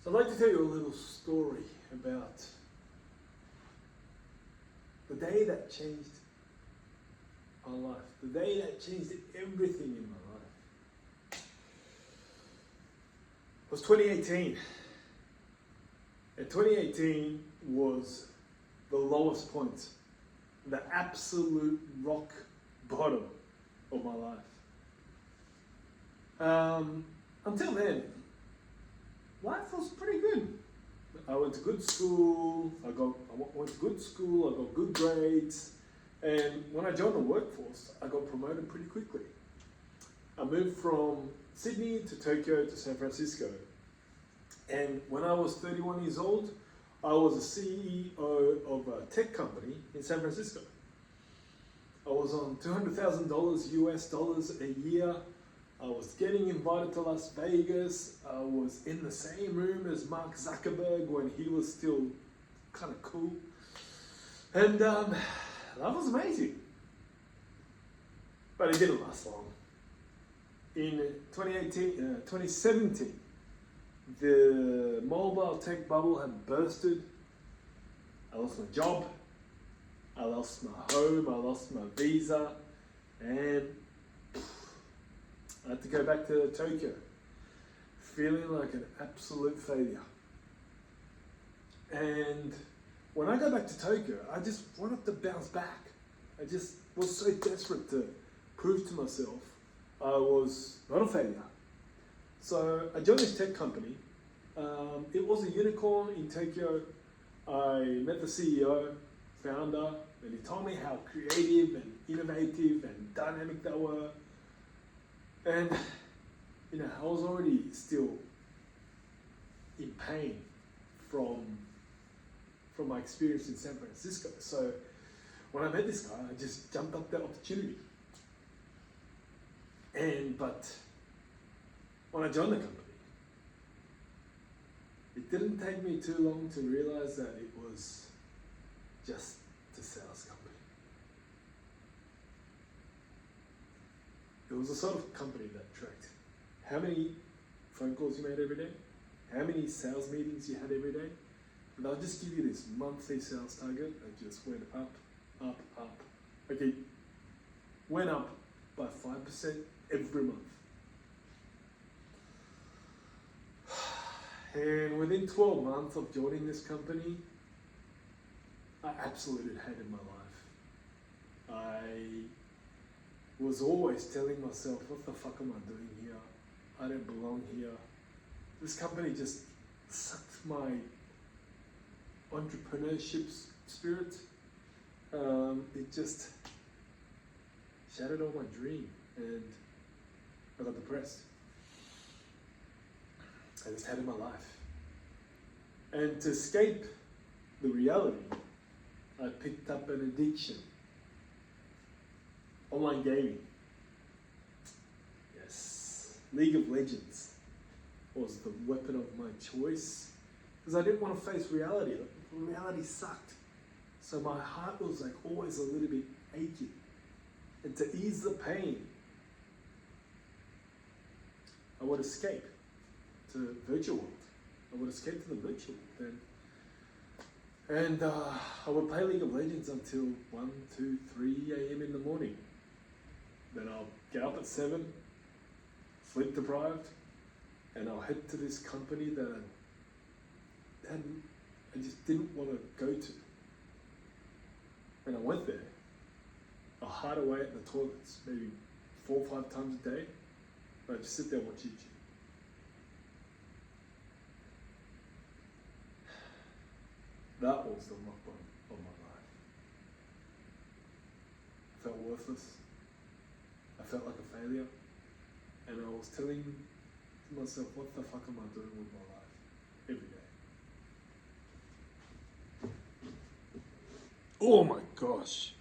So I'd like to tell you a little story about the day that changed my life, the day that changed everything in my life. It was 2018. And 2018 was the lowest point, the absolute rock bottom of my life. Until then, life was pretty good. I went to good school, I got good grades, and when I joined the workforce, I got promoted pretty quickly. I moved from Sydney to Tokyo to San Francisco. And when I was 31 years old, I was a CEO of a tech company in San Francisco. I was on $200,000 US dollars a year. I was getting invited to Las Vegas. I was in the same room as Mark Zuckerberg when he was still kind of cool. And that was amazing. But it didn't last long. In 2017, the mobile tech bubble had bursted. I lost my job. I lost my home. I lost my visa. And I had to go back to Tokyo, feeling like an absolute failure. And when I go back to Tokyo, I just wanted to bounce back. I just was so desperate to prove to myself I was not a failure. So I joined this tech company. It was a unicorn in Tokyo. I met the CEO, founder, and he told me how creative and innovative and dynamic they were. And, I was already still in pain from my experience in San Francisco. So when I met this guy, I just jumped up that opportunity. But when I joined the company, it didn't take me too long to realize that it was just a sales company. It was the sort of company that tracked how many phone calls you made every day, how many sales meetings you had every day, and I'll just give you this monthly sales target that just went up, up, up. Okay, went up by 5% every month. And within 12 months of joining this company, I absolutely hated my life. I was always telling myself, what the fuck am I doing here? I don't belong here. This company just sucked my entrepreneurship spirit. It just shattered all my dream, and I got depressed. I just hated my life. And to escape the reality, I picked up an addiction. Online gaming. Yes. League of Legends was the weapon of my choice because I didn't want to face reality. Reality sucked. So my heart was like always a little bit achy. And to ease the pain, I would escape to virtual world. I would escape to the virtual world. And I would play League of Legends until 1, 2, 3 a.m. in the morning. Then I'll get up at 7, sleep deprived, and I'll head to this company that I just didn't want to go to. And I went there. I hide away at the toilets maybe 4 or 5 times a day. And I just sit there and watch YouTube. That was the rock bottom of my life. I felt worthless. I felt like a failure. And I was telling myself, what the fuck am I doing with my life? Every day. Oh my gosh.